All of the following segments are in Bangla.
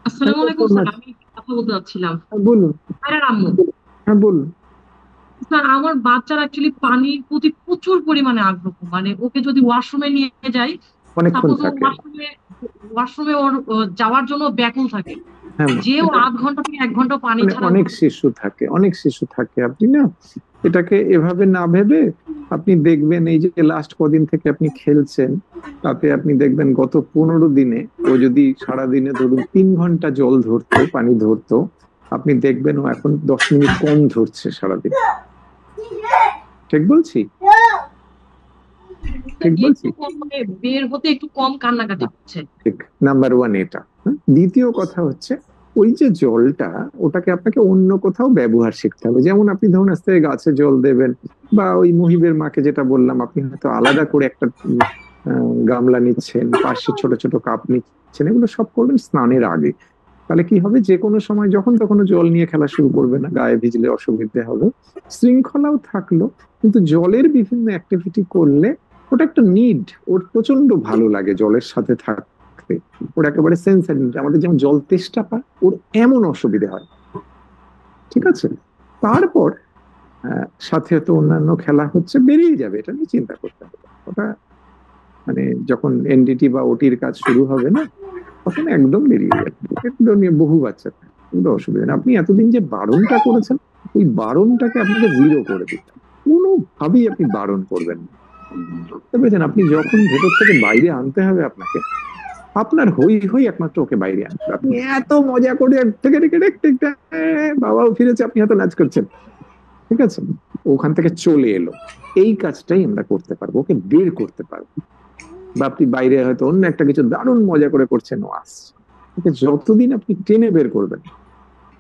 আসসালামু হ্যালো আলাইকুম স্যার, সোমনাথ। আমি কথা বলতে চাচ্ছিলাম। হ্যাঁ, বলুন। স্যার আম্মু, হ্যাঁ, বলুন। স্যার আমার বাচ্চার অ্যাকচুয়ালি পানির প্রতি প্রচুর পরিমাণে আগ্রহ, মানে ওকে যদি ওয়াশরুমে নিয়ে যাই, অনেকক্ষণ সাপোজ ও থাকে। ওয়াশরুমে ওর যাওয়ার জন্য ব্যাকুল থাকে, হ্যাঁ মা, যে ও এটা 0.5 ঘন্টা থেকে 1 ঘন্টা পানি মানে ছাড়া অনেক ঘরে। শিশু থাকে, অনেক শিশু থাকে। আপনি না এটাকে এভাবে না ভেবে আপনি দেখবেন এই যে লাস্ট কদিন থেকে আপনি খেলছেন, তাতে আপনি দেখবেন গত 15 দিনে ও যদি সারাদিনে ধরুন 3 ঘন্টা জল ধরতো, পানি ধরতো, আপনি দেখবেন ও এখন 10 মিনিট কম ধরছে সারাদিন। ঠিক বলছি? ঠিক বলছি? একটু কম, মানে বের হতে একটু কম কান্নাকাটি করছে। ঠিক। নাম্বার ওয়ান এটা। হ্যাঁ? দ্বিতীয় কথা হচ্ছে, ওই যে জলটা, ওটাকে আপনাকে অন্য কোথাও ব্যবহার শিখতে হবে। যেমন আপনি ধরুন আস্তে গাছে জল দেবেন, বা ওই মহিবের মাকে যেটা বললাম, আপনি হয়তো আলাদা করে একটা গামলা নিচ্ছেন, পাশে ছোট ছোট কাপ নিচ্ছেন, এগুলো সব করবেন স্নানের আগে। তাহলে কি হবে, যে কোনো সময় যখন তখন ও জল নিয়ে খেলা শুরু করবে না, গায়ে ভিজলে অসুবিধে হবে। শৃঙ্খলাও থাকলো, কিন্তু জলের বিভিন্ন অ্যাক্টিভিটি করলে ওটা একটা নিড, ওর প্রচন্ড ভালো লাগে জলের সাথে থাকতে। ওর একেবারে সেন্সারি, আমাদের যেমন জল তেষ্টা পায়, ওর এমন অসুবিধে হয়। ঠিক আছে? তারপর সাথে তো অন্যান্য খেলা হচ্ছে, বেরিয়ে যাবে, এটা নিয়ে চিন্তা করতে হবে না। ওটা মানে যখন এনডিটি বা ওটির কাজ শুরু হবে না, তখন একদম বেরিয়ে যাবে। এগুলো নিয়ে বহু বাচ্চা থাকে, এগুলো অসুবিধা নেই। আপনি এতদিন যে বারণটা করেছেন, ওই বারণটাকে আপনাকে জিরো করে দিতে হবে। কোনোভাবেই আপনি বারণ করবেন না। বুঝতে পেরেছেন? আপনি যখন ভেতর থেকে বাইরে আনতে হবে আপনাকে, আপনার হই হই একমাত্র ওকে বাইরে আনতে হবে। আপনি এত মজা করে থেকে থেকে বাবাও ফিরেছে, আপনি হয়তো নাচ করছেন, ঠিক আছে, ওখান থেকে চলে এলো, এই কাজটাই আমরা করতে পারবো, ওকে বের করতে পারবো। বা আপনি বাইরে হয়তো অন্য একটা কিছু দারুণ মজা করে করছেন, ও আসছে, ওকে যতদিন আপনি টেনে বের করবেন,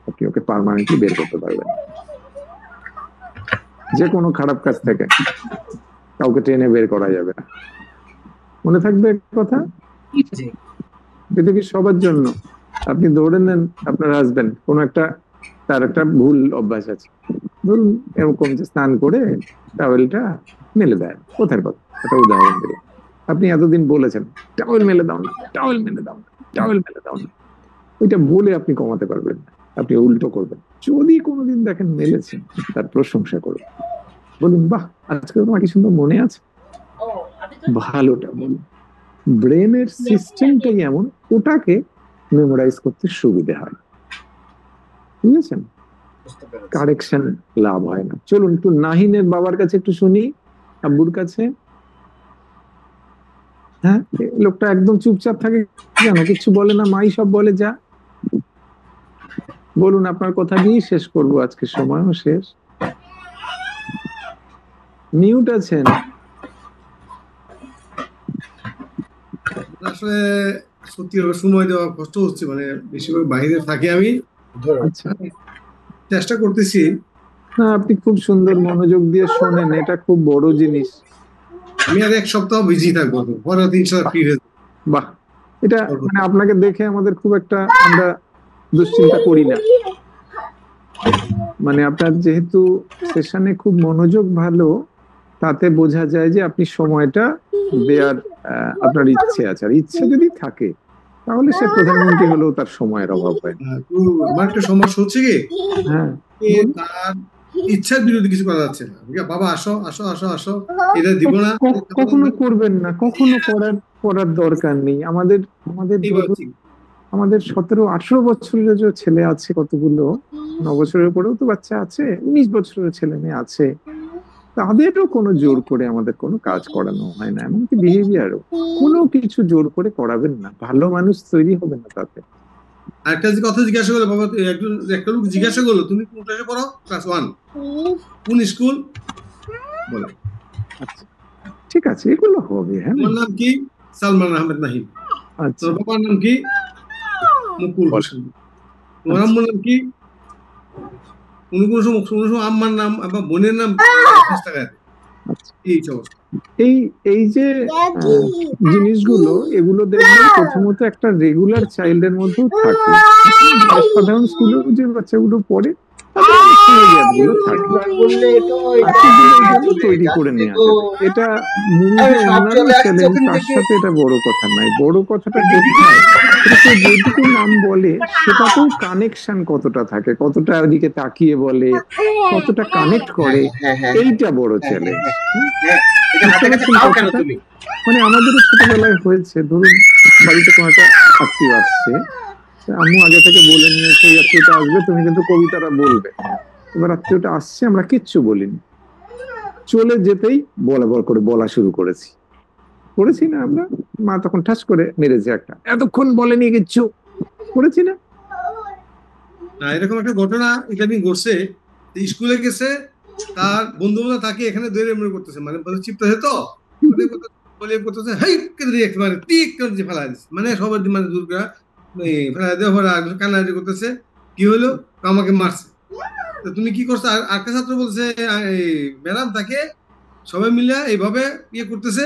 আপনি ওকে পার্মানেন্টলি বের করতে পারবেন যে কোনো খারাপ কাজ থেকে। কাউকে টেনে বের করা যাবে না, মনে থাকবে কথা। পৃথিবীর সবার জন্য। আপনি ধরে নেন আপনার হাজবেন্ড কোন একটা, তার একটা ভুল অভ্যাস আছে, ধরুন এরকম যে স্নান করে টাওয়েলটা মেলে দেয়, কোথায় কথা, একটা উদাহরণ দিলাম। আপনি এতদিন বলেছেন টাওয়েল মেলে দাও না, টাওয়েল মেলে দাও না, টাওয়েল মেলে দাও না, ওইটা বলে আপনি কমাতে পারবেন না। আপনি উল্টো করবেন, যদি কোনোদিন দেখেন মেলেছেন, তার প্রশংসা করুন, বলুন বাহ, আজকে তোমার কি সুন্দর মনে আছে, ভালোটা বলুন। ব্রেনের সিস্টেমটাই এমন, ওটাকে মেমোরাইজ করতে সুবিধে হয়। বুঝেছেন? কারেকশন লাভ হয় না। চলুন একটু নাহিনের বাবার কাছে একটু শুনি, আব্বুর কাছে। হ্যাঁ, লোকটা একদম চুপচাপ থাকে, কেন কিছু বলে না, মাই সব বলে যা। বলুন, আপনার কথা দিয়েই শেষ করবো, আজকে সময়ও শেষ। মিউট আছেন। আসলে সত্যি করে সময় দেওয়া কষ্ট হচ্ছে, মানে বেশিরভাগ বাইরে থাকি আমি। আচ্ছা। চেষ্টা করতেছি। না, আপনি খুব সুন্দর মনোযোগ দিয়ে শোনেন, এটা খুব বড় জিনিস। আমি আর এক সপ্তাহ বিজি থাকবো, পরে 3 সপ্তাহ ফ্রি হয়ে বাহ, এটা যাবো। মানে আপনাকে দেখে আমাদের খুব একটা, আমরা দুশ্চিন্তা করি না। মানে আপনার যেহেতু সেশনে খুব মনোযোগ ভালো, তাতে বোঝা যায় যে আপনি সময়টা দেয়ার আপনার ইচ্ছে আছে। আর ইচ্ছে যদি থাকে, তাহলে সে প্রধানমন্ত্রী হলেও তার সময়ের অভাব হয় না। তো আমার একটা সমস্যা হচ্ছে কি, হ্যাঁ, যে বলুন। তার ইচ্ছার বিরুদ্ধে কিছু করা যাচ্ছে না। বাবা আসো আসো আসো আসো, এটা দিব না, কখনো করবেন না, কখনো করার করার দরকার নেই। আমাদের আমাদের এইভাবে ধরুন, ঠিক। আমাদের 17-18 বছরের যে ছেলে আছে কতগুলো, 9 বছরের পরেও তো বাচ্চা আছে, 19 বছরের ছেলে মেয়ে আছে, তাদেরও কোনো জোর করে আমাদের কোনো কাজ করানো হয় না, এমনকি বিহেভিয়ারও কোনো কিছু জোর করে করাবেন না, ভালো মানুষ তৈরি হবে না তাতে। আরেকটা যে কথা জিজ্ঞাসা করলো বাবা, একজন একটা লোক জিজ্ঞাসা করলো তুমি কোন ক্লাসে পড়ো, ক্লাস 1, কোন স্কুল বলো। আচ্ছা, ঠিক আছে, এগুলো হবে। হ্যাঁ, তোমার নাম কি? সালমান আহমেদ নাহিদ। আচ্ছা, তোমার বাবার নাম কি? মুকুল বল। হোসেন। তোমার আচ্ছা, আম্মুর নাম কি? কোনো সময় আম্মার নাম বা বোনের নাম চেষ্টা করে, আচ্ছা। এই অবস্থা। এই এই যে আহ, জিনিসগুলো, এগুলো দেখবেন প্রথমত একটা রেগুলার চাইল্ডের মধ্যেও থাকে। সাধারণ স্কুলেও যে বাচ্চাগুলো পড়ে, তাদের অনেকটা এই গ্যাপগুলো থাকে, তৈরি করে নেওয়া যাবে। এটা মুভিতে অন্যান্য চ্যালেঞ্জ, তার সাথে এটা বড় কথা নয়। বড় কথাটা কোথায়, যেটুকু নাম বলে সেটাতেও কানেকশন কতটা থাকে, কতটা ওদিকে তাকিয়ে বলে, কতটা কানেক্ট করে, এইটা বড় চ্যালেঞ্জ। মানে আমাদেরও ছোটবেলায় হয়েছে, ধরুন বাড়িতে কোনো একটা আত্মীয় আসছে, আম্মু আগে থেকে বলে নিয়েছে এই আত্মীয়টা আসবে, তুমি কিন্তু কবিতাটা বলবে। এবার আত্মীয়টা আসছে, আমরা কিচ্ছু বলিনি, চলে যেতেই বলা শুরু করেছি না আমরা? মা তখন ঠাস করে মেরেছে একটা, এতক্ষণ বলেনি কিচ্ছু, করেছি না? এরকম একটা ঘটনা ইদানিং ঘটছে, স্কুলে গেছে, তার বন্ধু বান্ধব তাকে এখানে দৌড়ে মনে করতেছে, মানে চিপতেছে, তো করতেছে, হেই মানে টিক করে ফেলা দিচ্ছে, মানে সবার মানে দূর করে ফেলা দেওয়া, কান্নাকাটি করতেছে, কি হলো, আমাকে মারছে। তো তুমি কি করছো? আরেকটা ছাত্র বলছে, ম্যাডাম তাকে সবাই মিলে এইভাবে ইয়ে করতেছে,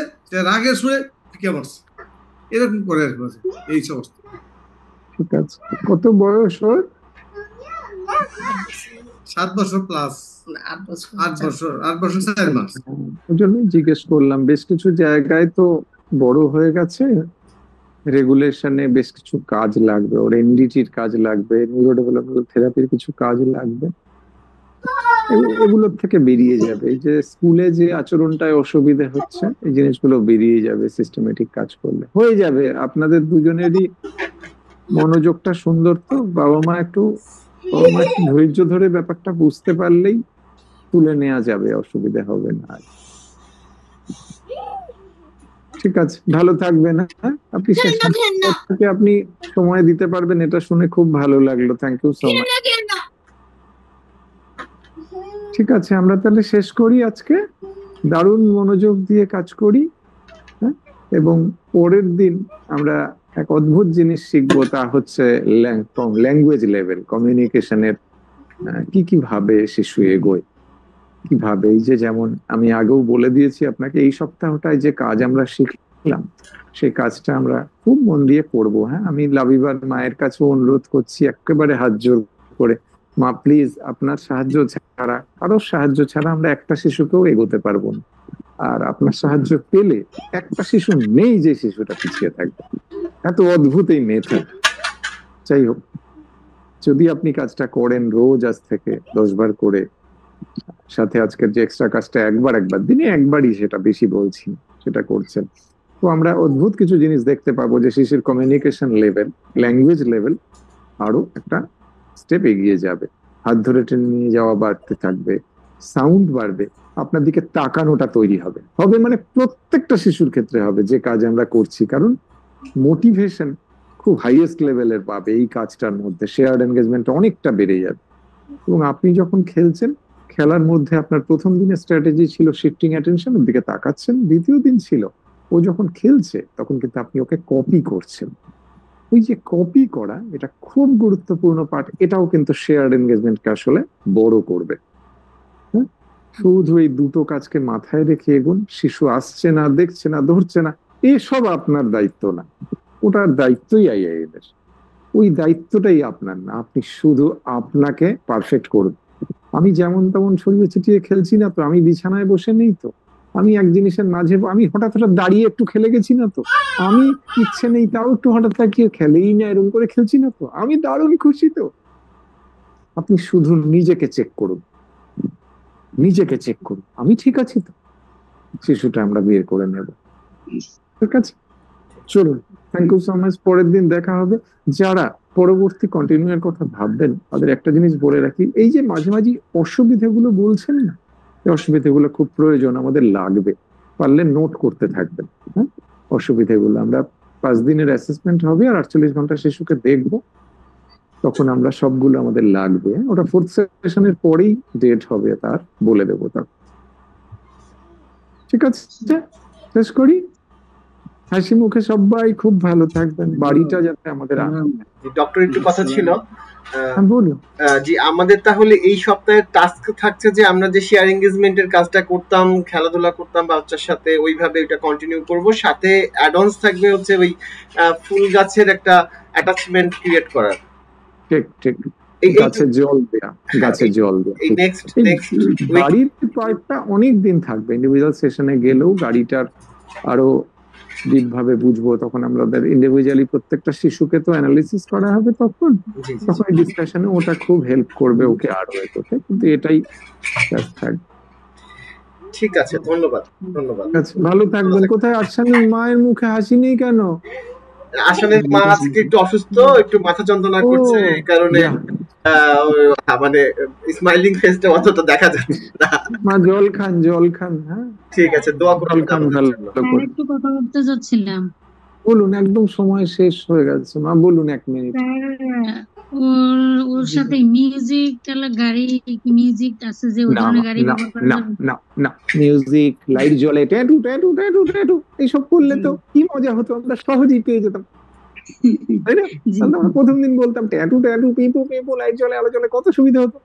রাগের সুরে টিকে মারছে, এরকম করে আর কি, এই সমস্ত। ঠিক আছে, কত বয়স ওর? 7 বছর প্লাস, 8 বছর 4 মাস। ওই জন্যই জিজ্ঞেস করলাম, বেশ কিছু জায়গায় তো বড় হয়ে গেছে, রেগুলেশনে বেশ কিছু কাজ লাগবে, ওর এনডিটির কাজ লাগবে, নিউরো ডেভেলপমেন্টাল থেরাপির কিছু কাজ লাগবে, এগুলোর থেকে বেরিয়ে যাবে। এই যে স্কুলে যে আচরণটায় অসুবিধে হচ্ছে, এই জিনিসগুলো বেরিয়ে যাবে সিস্টেমেটিক কাজ করলে, হয়ে যাবে। আপনাদের দুজনেরই মনোযোগটা সুন্দর, তো বাবা মা একটু ধৈর্য ধরে ব্যাপারটা বুঝতে পারলেই তুলে নেওয়া যাবে, অসুবিধা হবে না। ঠিক আছে, ভালো থাকবেন। আপনি আপনি সময় দিতে পারবেন, এটা শুনে খুব ভালো লাগলো, থ্যাংক ইউ সো মাচ। ঠিক আছে, আমরা তাহলে শেষ করি আজকে, দারুণ মনোযোগ দিয়ে কাজ করি, এবং পরের দিন আমরা এক অদ্ভুত জিনিস শিখবো, তা হচ্ছে ল্যাঙ্গুয়েজ লেভেল কমিউনিকেশনের কি ভাবে শিশু এগোয়, কিভাবে। এই যে যেমন আমি আগেও বলে দিয়েছি আপনাকে, এই সপ্তাহটায় যে কাজ আমরা শিখলাম, সেই কাজটা আমরা খুব মন দিয়ে করবো। হ্যাঁ, আমি লাবিবার মায়ের কাছে অনুরোধ করছি, একেবারে হাত জোর করে, মা প্লিজ, আপনার সাহায্য ছাড়া, কারোর সাহায্য ছাড়া আমরা একটা শিশুকেও এগোতে পারবো না। আর আপনার সাহায্য পেলে একটা শিশু নেই যে শিশুটা পিছিয়ে থাকবে। এত অদ্ভুত এই মেথড। যাই হোক, যদি আপনি কাজটা করেন রোজ, আজ থেকে 10 বার করে, সাথে আজকের যে এক্সট্রা কাজটা একবার দিনে একবারই, সেটা বেশি বলছি, সেটা করছেন, তো আমরা অদ্ভুত কিছু জিনিস দেখতে পাবো, যে শিশুর কমিউনিকেশন লেভেল, ল্যাঙ্গুয়েজ লেভেল আরো একটা স্টেপ এগিয়ে যাবে। হাত ধরে টেনে নিয়ে যাওয়া বাড়তে থাকবে, সাউন্ড বাড়বে, আপনার দিকে তাকানোটা তৈরি হবে মানে প্রত্যেকটা শিশুর ক্ষেত্রে হবে যে কাজ আমরা করছি, কারণ মোটিভেশন খুব হাইয়েস্ট লেভেলের পাবে এই কাজটার মধ্যে, শেয়ার্ড এনগেজমেন্ট অনেকটা বেড়ে যাবে। এবং আপনি যখন খেলছেন, খেলার মধ্যে আপনার প্রথম দিনের স্ট্র্যাটেজি ছিল শিফটিং অ্যাটেনশন, ওর দিকে তাকাচ্ছেন, দ্বিতীয় দিন ছিল ও যখন খেলছে তখন কিন্তু আপনি ওকে কপি করছেন। ওই যে কপি করা, এটা খুব গুরুত্বপূর্ণ পার্ট, এটাও কিন্তু শেয়ার্ড এনগেজমেন্টকে আসলে বড় করবে। শুধু এই দুটো কাজকে মাথায় রেখে এগুন। শিশু আসছে না, দেখছে না, ধরছে না, এসব আপনার দায়িত্ব না, ওটার দায়িত্বই আইআইএম-এর। ওই দায়িত্বটাই আপনার না, আপনি শুধু আপনাকে পারফেক্ট করুন। আমি যেমন তেমন ছড়িয়ে ছিটিয়ে খেলছি না তো, আমি বিছানায় বসে নেই তো, আমি এক জিনিসের মাঝে আমি হঠাৎ দাঁড়িয়ে একটু খেলে গেছি না তো, আমি ইচ্ছে নেই তাও একটু হঠাৎ তাকিয়ে খেলেই না, এরকম করে খেলছি না তো, আমি দারুণ খুশি তো। আপনি শুধু নিজেকে চেক করুন, আমি ঠিক আছি তো, শিশুটা আমরা বের করে নেব। ঠিক আছে, চলুন, থ্যাংক ইউ সো মাচ। পরের দিন দেখা হবে। যারা পরবর্তী কন্টিনিউয়ের কথা ভাববেন, তাদের একটা জিনিস বলে রাখি, এই যে মাঝে মাঝে অসুবিধাগুলো বলছেন না, এই অসুবিধাগুলো খুব প্রয়োজন, আমাদের লাগবে, পারলে নোট করতে থাকবেন। হ্যাঁ, অসুবিধাগুলো আমরা 5 দিনের অ্যাসেসমেন্ট হবে, আর 48 ঘন্টা শিশুকে দেখবো, তখন আমরা সবগুলো আমাদের লাগবে, ওটা 4th সেশনের পরেই ডেট হবে, তার বলে দেবো তখন। ঠিক আছে, শেষ করি। হাসি মুখে সবাই খুব ভালো থাকবেন, বাড়িটা যাতে আমাদের। ডক্টর একটু কথা ছিল, বলুন। জি, আমাদের তাহলে এই সপ্তাহের টাস্ক থাকছে যে আমরা যে শেয়ার এনগেজমেন্টের কাজটা করতাম, খেলাধুলা করতাম বাচ্চার সাথে, ওইভাবে ওইটা কন্টিনিউ করব। সাথে অ্যাডঅনস থাকবে হচ্ছে ওই ফুল গাছের একটা অ্যাটাচমেন্ট ক্রিয়েট করার। ঠিক ঠিক, গাছে জল দেয়া, গাছে জল দেয়া। এই নেক্সট গাড়ির পার্টটা অনেক দিন থাকবে, ইন্ডিভিজুয়াল সেশনে গেলেও গাড়িটার আরো ডিপভাবে বুঝবো, তখন আমাদের ইন্ডিভিজুয়ালি প্রত্যেকটা শিশুকে তো অ্যানালিসিস করা হবে, তখন ডিসকাশনে ওটা খুব হেল্প করবে ওকে আরো এ করতে, কিন্তু এটাই থাকবে। ঠিক আছে, ধন্যবাদ ধন্যবাদ। আচ্ছা, ভালো থাকবেন। কোথায় আসছেন? মায়ের মুখে হাসি নেই কেন? আসলে মা আজকে একটু অসুস্থ, একটু মাথা যন্ত্রণা করছে, এই কারণে মানে স্মাইলিং ফেসটা অতটা দেখা যাচ্ছে না। মা জল খান, জল খান। হ্যাঁ ঠিক আছে, দোয়া করুন। একটু কথা বলতে চাচ্ছিলাম। বলুন, একদম সময় শেষ হয়ে গেছে মা, বলুন 1 মিনিট। ওর সাথে মিউজিক গাড়ি, মিউজিক আছে যে ওই ধরনের গাড়ি ব্যবহার করা যাবে? না না, মিউজিক লাইট জ্বলে ট্যাটু ট্যাটু ট্যাটু ট্যাটু এইসব করলে তো কি মজা হতো, আমরা সহজেই পেয়ে যেতাম, তাই না? আমরা প্রথম দিন বলতাম ট্যাটু ট্যাটু পিপু পিপু লাইট জ্বলে আলো জ্বলে, কত সুবিধা হতো।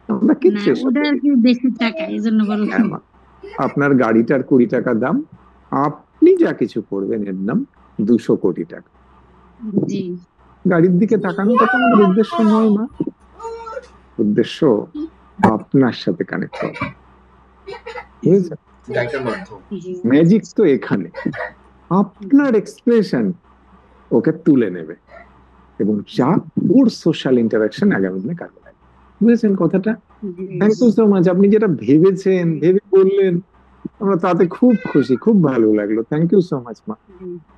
আমরা কিচ্ছু ওটা আর কি বেশি টাকা, এই জন্য বললাম। আপনার গাড়িটার 20 টাকা দাম, আপনি যা কিছু করবেন এর নাম 200 কোটি টাকা। জি, গাড়ির দিকে তাকানোটা তো আমাদের উদ্দেশ্য নয় মা, উদ্দেশ্য আপনার সাথে কানেক্ট করা, বুঝেছেন? ম্যাজিক তো এখানে, আপনার এক্সপ্রেশন ওকে তুলে নেবে এবং যা ওর সোশ্যাল ইন্টারাকশন আগামী দিনে কাজে লাগবে, বুঝেছেন কথাটা? Thank you so much. আপনি যেটা ভেবেছেন, ভেবে বললেন, আমরা তাতে খুব খুশি, খুব ভালো লাগলো। থ্যাংক ইউ সো মাচ মা,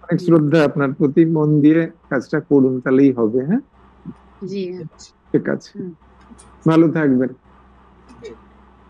অনেক শ্রদ্ধা আপনার প্রতি। মন দিয়ে কাজটা করুন, তাহলেই হবে। হ্যাঁ, জি, ঠিক আছে, ভালো থাকবেন।